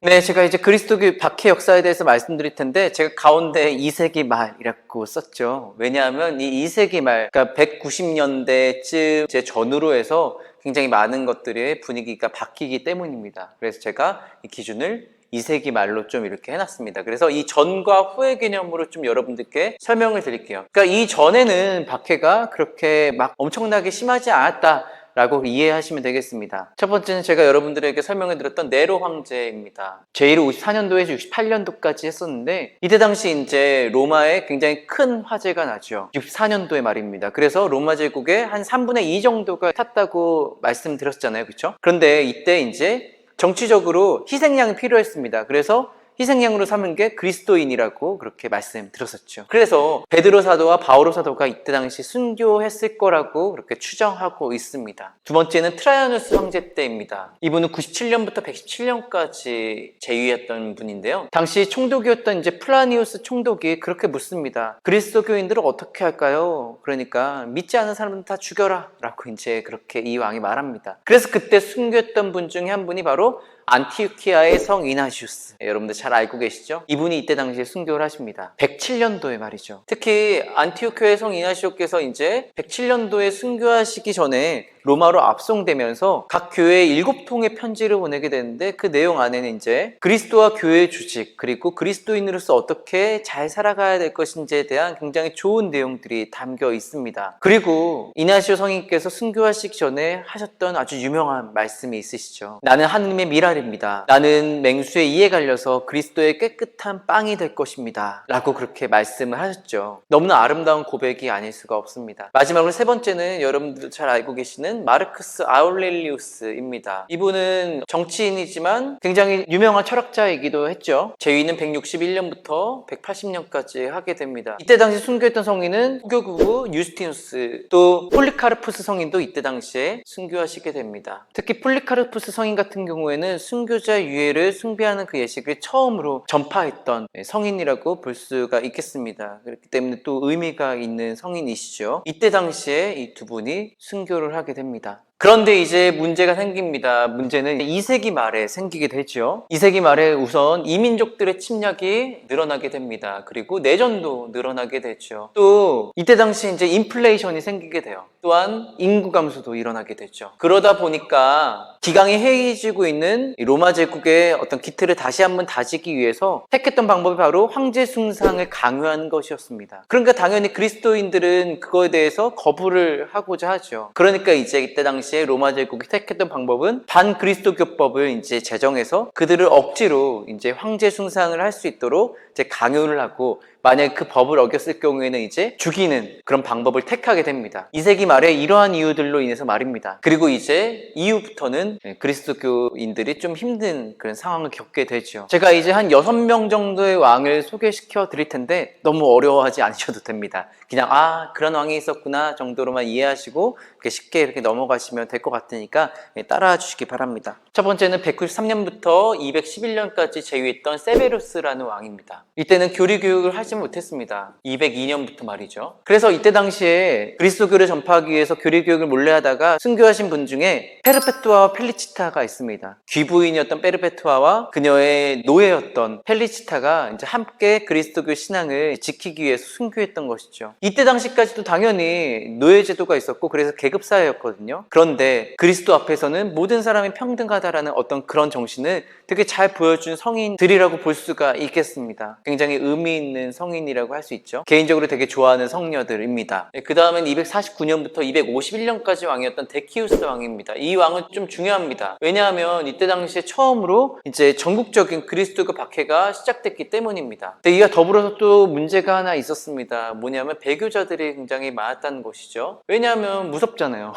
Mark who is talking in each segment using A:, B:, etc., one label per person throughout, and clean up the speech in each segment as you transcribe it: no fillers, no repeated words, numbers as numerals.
A: 네, 제가 이제 그리스도교 박해 역사에 대해서 말씀드릴 텐데, 제가 가운데 2세기 말이라고 썼죠. 왜냐하면 이 2세기 말, 그러니까 190년대쯤 제 전후로 해서 굉장히 많은 것들의 분위기가 바뀌기 때문입니다. 그래서 제가 이 기준을 2세기 말로 좀 이렇게 해놨습니다. 그래서 이 전과 후의 개념으로 좀 여러분들께 설명을 드릴게요. 그러니까 이 전에는 박해가 그렇게 막 엄청나게 심하지 않았다 라고 이해하시면 되겠습니다. 첫 번째는 제가 여러분들에게 설명해 드렸던 네로 황제입니다. 제1호 54년도에서 68년도까지 했었는데, 이때 당시 이제 로마에 굉장히 큰 화재가 나죠. 64년도에 말입니다. 그래서 로마 제국의 한 3분의 2 정도가 탔다고 말씀드렸잖아요. 그렇죠? 그런데 이때 이제 정치적으로 희생양이 필요했습니다. 그래서 희생양으로 삼은 게 그리스도인이라고 그렇게 말씀드렸었죠. 그래서 베드로 사도와 바오로 사도가 이때 당시 순교했을 거라고 그렇게 추정하고 있습니다. 두 번째는 트라이아누스 황제 때입니다. 이분은 97년부터 117년까지 재위했던 분인데요. 당시 총독이었던 이제 플라니우스 총독이 그렇게 묻습니다. 그리스도교인들을 어떻게 할까요? 그러니까 믿지 않는 사람은 다 죽여라 라고 이제 그렇게 이 왕이 말합니다. 그래서 그때 순교했던 분 중에 한 분이 바로 안티오키아의 성 이나시우스, 여러분들 잘 알고 계시죠? 이분이 이때 당시에 순교를 하십니다. 107년도에 말이죠. 특히 안티오키아의 성 이나시오께서 이제 107년도에 순교하시기 전에 로마로 압송되면서 각 교회에 7통의 편지를 보내게 되는데, 그 내용 안에는 이제 그리스도와 교회의 주직, 그리고 그리스도인으로서 어떻게 잘 살아가야 될 것인지에 대한 굉장히 좋은 내용들이 담겨 있습니다. 그리고 이나시오 성인께서 순교하시기 전에 하셨던 아주 유명한 말씀이 있으시죠. 나는 하느님의 미랄입니다. 나는 맹수에 이에 갈려서 그리스도의 깨끗한 빵이 될 것입니다 라고 그렇게 말씀을 하셨죠. 너무나 아름다운 고백이 아닐 수가 없습니다. 마지막으로 세 번째는 여러분들 잘 알고 계시는 마르크스 아울렐리우스입니다. 이분은 정치인이지만 굉장히 유명한 철학자이기도 했죠. 재위는 161년부터 180년까지 하게 됩니다. 이때 당시 순교했던 성인은 후교구구 유스티누스, 또 폴리카르푸스 성인도 이때 당시에 순교하시게 됩니다. 특히 폴리카르푸스 성인 같은 경우에는 순교자 유해를 숭배하는 그 예식을 처음으로 전파했던 성인이라고 볼 수가 있겠습니다. 그렇기 때문에 또 의미가 있는 성인이시죠. 이때 당시에 이 두 분이 순교를 하게 됩니다. 그런데 이제 문제가 생깁니다. 문제는 2세기 말에 생기게 되죠. 2세기 말에 우선 이민족들의 침략이 늘어나게 됩니다. 그리고 내전도 늘어나게 되죠. 또 이때 당시 이제 인플레이션이 생기게 돼요. 또한 인구 감소도 일어나게 되죠. 그러다 보니까 기강이 해이해지고 있는 로마 제국의 어떤 기틀을 다시 한번 다지기 위해서 택했던 방법이 바로 황제 숭상을 강요하는 것이었습니다. 그러니까 당연히 그리스도인들은 그거에 대해서 거부를 하고자 하죠. 그러니까 이제 이때 당시 로마 제국이 택했던 방법은 반그리스도교법을 이제 제정해서 그들을 억지로 이제 황제 숭상을 할 수 있도록 이제 강요를 하고, 만약에 그 법을 어겼을 경우에는 이제 죽이는 그런 방법을 택하게 됩니다. 2세기 말에 이러한 이유들로 인해서 말입니다. 그리고 이제 이후부터는 그리스도교인들이 좀 힘든 그런 상황을 겪게 되죠. 제가 이제 한 6명 정도의 왕을 소개시켜 드릴 텐데 너무 어려워하지 않으셔도 됩니다. 그냥 그런 왕이 있었구나 정도로만 이해하시고 쉽게 이렇게 넘어가시면 될 것 같으니까 따라와 주시기 바랍니다. 첫 번째는 193년부터 211년까지 재위했던 세베루스라는 왕입니다. 이때는 교리 교육을 하지 못했습니다. 202년부터 말이죠. 그래서 이때 당시에 그리스도교를 전파하기 위해서 교리 교육을 몰래 하다가 순교하신 분 중에 페르페투아와 펠리치타가 있습니다. 귀부인이었던 페르페투아와 그녀의 노예였던 펠리치타가 이제 함께 그리스도교 신앙을 지키기 위해서 순교했던 것이죠. 이때 당시까지도 당연히 노예 제도가 있었고, 그래서 계급 사회였거든요. 그런데 그리스도 앞에서는 모든 사람이 평등하다라는 어떤 그런 정신을 되게 잘 보여준 성인들이라고 볼 수가 있겠습니다. 굉장히 의미 있는 성인이라고 할 수 있죠. 개인적으로 되게 좋아하는 성녀들입니다. 그 다음엔 249년부터 251년까지 왕이었던 데키우스 왕입니다. 이 왕은 좀 중요합니다. 왜냐하면 이때 당시에 처음으로 이제 전국적인 그리스도교 박해가 시작됐기 때문입니다. 근데 이와 더불어서 또 문제가 하나 있었습니다. 뭐냐면 배교자들이 굉장히 많았다는 것이죠. 왜냐하면 무섭잖아요.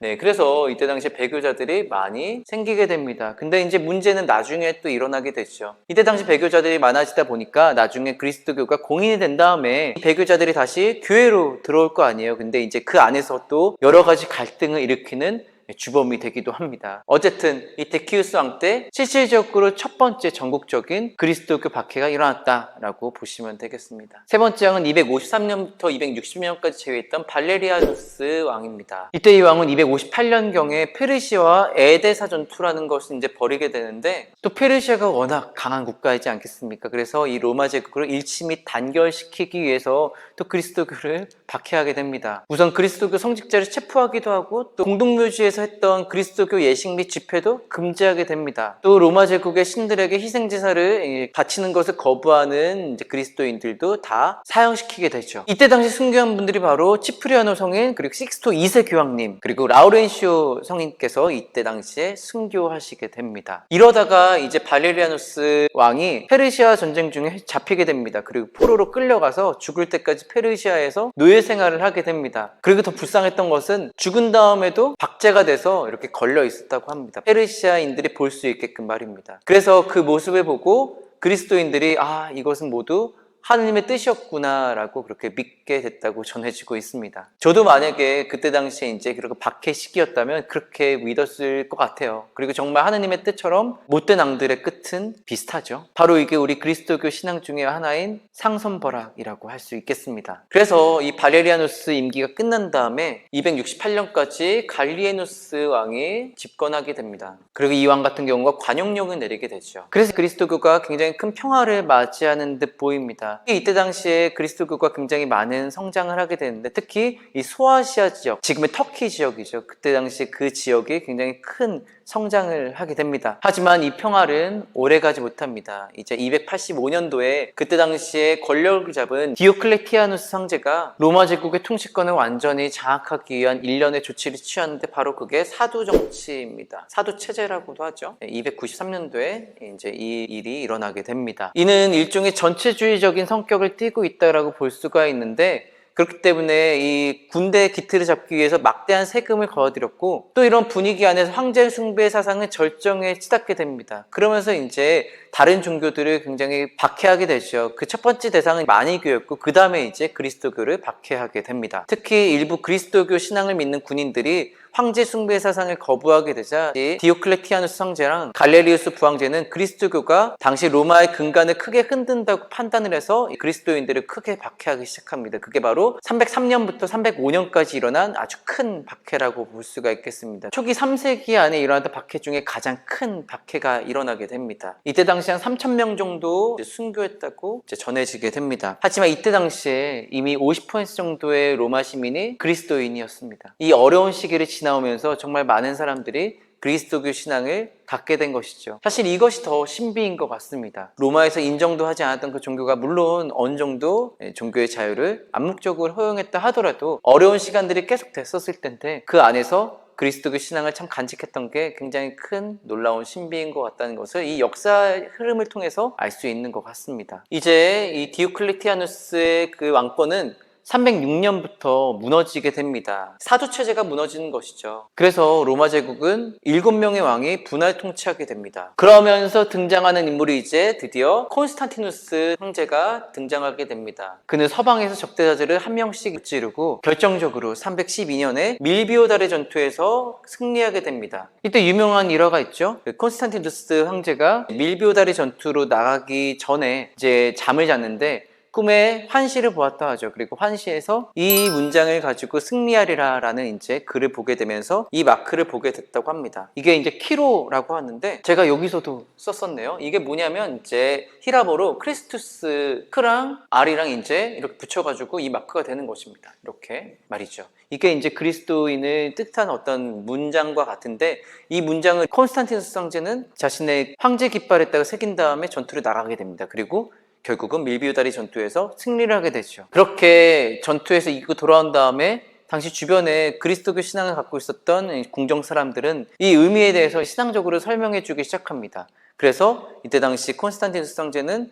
A: 네, 그래서 이때 당시에 배교자들이 많이 생기게 됩니다. 근데 이제 문제는 나중에 또 일어나게 되죠. 이때 당시 배교자들이 많아지다 보니까 나중에 그리스도교가 공인이 된 다음에 배교자들이 다시 교회로 들어올 거 아니에요. 근데 이제 그 안에서 또 여러 가지 갈등을 일으키는 주범이 되기도 합니다. 어쨌든 이때 키우스 왕 때 실질적으로 첫 번째 전국적인 그리스도교 박해가 일어났다라고 보시면 되겠습니다. 세 번째 왕은 253년부터 260년까지 재위했던 발레리아누스 왕입니다. 이때 이 왕은 258년경에 페르시아와 에데사 전투라는 것을 이제 벌이게 되는데, 또 페르시아가 워낙 강한 국가이지 않겠습니까? 그래서 이 로마 제국을 일치 및 단결시키기 위해서 또 그리스도교를 박해하게 됩니다. 우선 그리스도교 성직자를 체포하기도 하고, 또 공동묘지에서 했던 그리스도교 예식 및 집회도 금지하게 됩니다. 또 로마 제국의 신들에게 희생제사를 바치는 것을 거부하는 이제 그리스도인들도 다 사형시키게 되죠. 이때 당시 순교한 분들이 바로 치프리아노 성인, 그리고 식스토 2세 교황님, 그리고 라우렌시오 성인께서 이때 당시에 순교하시게 됩니다. 이러다가 이제 발레리아누스 왕이 페르시아 전쟁 중에 잡히게 됩니다. 그리고 포로로 끌려가서 죽을 때까지 페르시아에서 노예 생활을 하게 됩니다. 그리고 더 불쌍했던 것은 죽은 다음에도 박제가 돼서 이렇게 걸려 있었다고 합니다. 페르시아인들이 볼 수 있게끔 말입니다. 그래서 그 모습을 보고 그리스도인들이 이것은 모두 하느님의 뜻이었구나 라고 그렇게 믿게 됐다고 전해지고 있습니다. 저도 만약에 그때 당시에 이제 그렇게 박해 시기였다면 그렇게 믿었을 것 같아요. 그리고 정말 하느님의 뜻처럼 못된 왕들의 끝은 비슷하죠. 바로 이게 우리 그리스도교 신앙 중에 하나인 상선벌악이라고 할 수 있겠습니다. 그래서 이 발레리아누스 임기가 끝난 다음에 268년까지 갈리에누스 왕이 집권하게 됩니다. 그리고 이 왕 같은 경우가 관용령을 내리게 되죠. 그래서 그리스도교가 굉장히 큰 평화를 맞이하는 듯 보입니다. 이때 당시에 그리스도교가 굉장히 많은 성장을 하게 되는데, 특히 이 소아시아 지역, 지금의 터키 지역이죠. 그때 당시 그 지역이 굉장히 큰 성장을 하게 됩니다. 하지만 이 평화는 오래가지 못합니다. 이제 285년도에 그때 당시에 권력을 잡은 디오클레티아누스 황제가 로마 제국의 통치권을 완전히 장악하기 위한 일련의 조치를 취하는데, 바로 그게 사두 정치입니다. 사두 체제라고도 하죠. 293년도에 이제 이 일이 일어나게 됩니다. 이는 일종의 전체주의적인 성격을 띠고 있다라고 볼 수가 있는데, 그렇기 때문에 이 군대 기틀을 잡기 위해서 막대한 세금을 거둬들였고, 또 이런 분위기 안에서 황제 숭배 사상은 절정에 치닫게 됩니다. 그러면서 이제 다른 종교들을 굉장히 박해하게 되죠. 그 첫 번째 대상은 마니교였고, 그 다음에 이제 그리스도교를 박해하게 됩니다. 특히 일부 그리스도교 신앙을 믿는 군인들이 황제 숭배 사상을 거부하게 되자 디오클레티아누스 황제랑 갈레리우스 부황제는 그리스도교가 당시 로마의 근간을 크게 흔든다고 판단을 해서 그리스도인들을 크게 박해하기 시작합니다. 그게 바로 303년부터 305년까지 일어난 아주 큰 박해라고 볼 수가 있겠습니다. 초기 3세기 안에 일어났던 박해 중에 가장 큰 박해가 일어나게 됩니다. 이때 당시 한 3,000명 정도 순교했다고 전해지게 됩니다. 하지만 이때 당시에 이미 50% 정도의 로마 시민이 그리스도인이었습니다. 이 어려운 시기를 지나오면서 정말 많은 사람들이 그리스도교 신앙을 갖게 된 것이죠. 사실 이것이 더 신비인 것 같습니다. 로마에서 인정도 하지 않았던 그 종교가 물론 어느 정도 종교의 자유를 암묵적으로 허용했다 하더라도 어려운 시간들이 계속 됐었을 텐데, 그 안에서 그리스도교 신앙을 참 간직했던 게 굉장히 큰 놀라운 신비인 것 같다는 것을 이 역사 흐름을 통해서 알 수 있는 것 같습니다. 이제 이 디오클레티아누스의 그 왕권은 306년부터 무너지게 됩니다. 사두체제가 무너지는 것이죠. 그래서 로마 제국은 7명의 왕이 분할 통치하게 됩니다. 그러면서 등장하는 인물이 이제 드디어 콘스탄티누스 황제가 등장하게 됩니다. 그는 서방에서 적대자들을 한 명씩 무찌르고 결정적으로 312년에 밀비오다르 전투에서 승리하게 됩니다. 이때 유명한 일화가 있죠. 콘스탄티누스 황제가 밀비오다르 전투로 나가기 전에 이제 잠을 잤는데 꿈에 환시를 보았다 하죠. 그리고 환시에서 이 문장을 가지고 승리하리라 라는 이제 글을 보게 되면서 이 마크를 보게 됐다고 합니다. 이게 이제 키로라고 하는데, 제가 여기서도 썼었네요. 이게 뭐냐면 이제 히라보로 크리스투스 크랑 R이랑 이제 이렇게 붙여가지고 이 마크가 되는 것입니다. 이렇게 말이죠. 이게 이제 그리스도인을 뜻한 어떤 문장과 같은데, 이 문장을 콘스탄티누스 황제는 자신의 황제 깃발에다가 새긴 다음에 전투를 나가게 됩니다. 그리고 결국은 밀비우다리 전투에서 승리를 하게 되죠. 그렇게 전투에서 이기고 돌아온 다음에 당시 주변에 그리스도교 신앙을 갖고 있었던 궁정 사람들은 이 의미에 대해서 신앙적으로 설명해 주기 시작합니다. 그래서 이때 당시 콘스탄티누스 황제는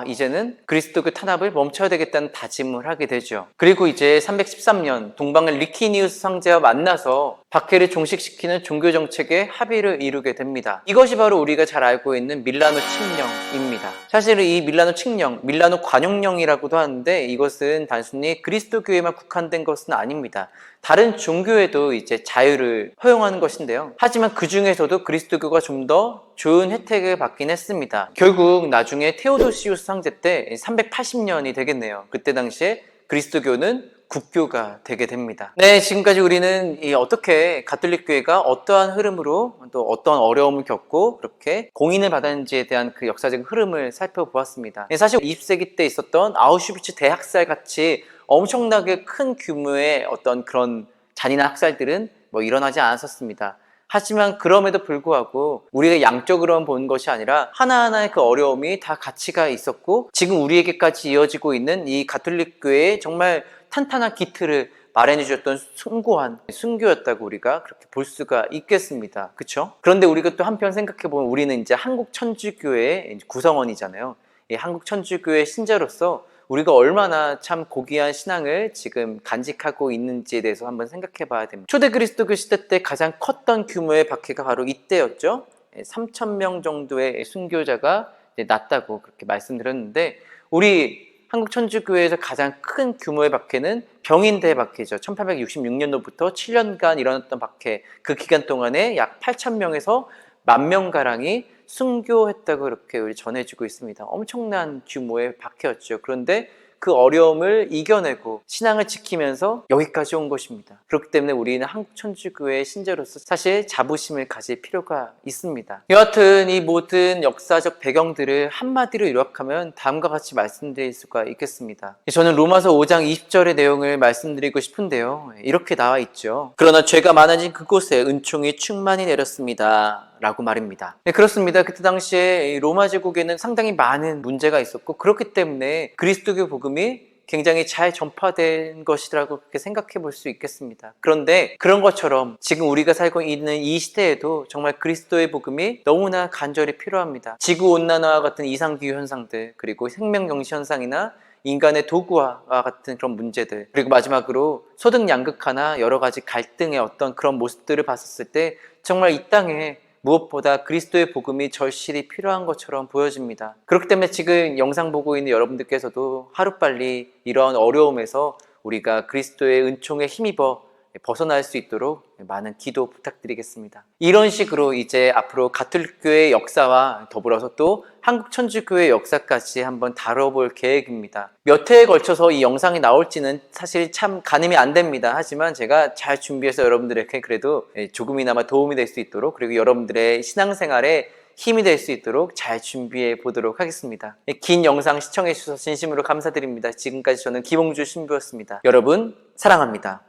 A: 이제는 그리스도교 탄압을 멈춰야 되겠다는 다짐을 하게 되죠. 그리고 이제 313년 동방의 리키니우스 황제와 만나서 박해를 종식시키는 종교 정책에 합의를 이루게 됩니다. 이것이 바로 우리가 잘 알고 있는 밀라노 칙령입니다. 사실은 이 밀라노 칙령, 밀라노 관용령이라고도 하는데 이것은 단순히 그리스도교에만 국한된 것은 아닙니다. 다른 종교에도 이제 자유를 허용하는 것인데요. 하지만 그 중에서도 그리스도교가 좀 더 좋은 혜택을 받긴 했습니다. 결국 나중에 테오도시우스 황제 때 380년이 되겠네요. 그때 당시에 그리스도교는 국교가 되게 됩니다. 네, 지금까지 우리는 어떻게 가톨릭교회가 어떠한 흐름으로 또 어떤 어려움을 겪고 그렇게 공인을 받았는지에 대한 그 역사적 흐름을 살펴보았습니다. 사실 20세기 때 있었던 아우슈비츠 대학살 같이 엄청나게 큰 규모의 어떤 그런 잔인한 학살들은 일어나지 않았었습니다. 하지만 그럼에도 불구하고 우리가 양적으로만 보는 것이 아니라 하나하나의 그 어려움이 다 가치가 있었고 지금 우리에게까지 이어지고 있는 이 가톨릭교회의 정말 탄탄한 기틀을 마련해 주셨던 숭고한 순교였다고 우리가 그렇게 볼 수가 있겠습니다. 그렇죠? 그런데 우리가 또 한편 생각해 보면 우리는 이제 한국 천주교회의 구성원이잖아요. 이 한국 천주교회 신자로서 우리가 얼마나 참 고귀한 신앙을 지금 간직하고 있는지에 대해서 한번 생각해 봐야 됩니다. 초대 그리스도교 시대 때 가장 컸던 규모의 박해가 바로 이때였죠. 3,000명 정도의 순교자가 났다고 그렇게 말씀드렸는데 우리 한국 천주교회에서 가장 큰 규모의 박해는 병인대 박해죠. 1866년도부터 7년간 일어났던 박해. 그 기간 동안에 약 8,000명에서 10,000명가량이 순교했다고 이렇게 우리 전해지고 있습니다. 엄청난 규모의 박해였죠. 그런데 그 어려움을 이겨내고 신앙을 지키면서 여기까지 온 것입니다. 그렇기 때문에 우리는 한국 천주교회의 신자로서 사실 자부심을 가질 필요가 있습니다. 여하튼 이 모든 역사적 배경들을 한마디로 요약하면 다음과 같이 말씀드릴 수가 있겠습니다. 저는 로마서 5장 20절의 내용을 말씀드리고 싶은데요. 이렇게 나와 있죠. 그러나 죄가 많아진 그곳에 은총이 충만히 내렸습니다. 라고 말입니다. 네, 그렇습니다. 그때 당시에 로마 제국에는 상당히 많은 문제가 있었고 그렇기 때문에 그리스도교 복음이 굉장히 잘 전파된 것이라고 그렇게 생각해 볼 수 있겠습니다. 그런데 그런 것처럼 지금 우리가 살고 있는 이 시대에도 정말 그리스도의 복음이 너무나 간절히 필요합니다. 지구온난화와 같은 이상기후 현상들, 그리고 생명경시 현상이나 인간의 도구화와 같은 그런 문제들, 그리고 마지막으로 소득 양극화나 여러 가지 갈등의 어떤 그런 모습들을 봤었을 때 정말 이 땅에 무엇보다 그리스도의 복음이 절실히 필요한 것처럼 보여집니다. 그렇기 때문에 지금 영상 보고 있는 여러분들께서도 하루빨리 이런 어려움에서 우리가 그리스도의 은총에 힘입어 벗어날 수 있도록 많은 기도 부탁드리겠습니다. 이런 식으로 이제 앞으로 가톨릭교회의 역사와 더불어서 또 한국 천주교회의 역사까지 한번 다뤄볼 계획입니다. 몇 회에 걸쳐서 이 영상이 나올지는 사실 참 가늠이 안 됩니다. 하지만 제가 잘 준비해서 여러분들에게 그래도 조금이나마 도움이 될 수 있도록, 그리고 여러분들의 신앙생활에 힘이 될 수 있도록 잘 준비해 보도록 하겠습니다. 긴 영상 시청해 주셔서 진심으로 감사드립니다. 지금까지 저는 김홍주 신부였습니다. 여러분 사랑합니다.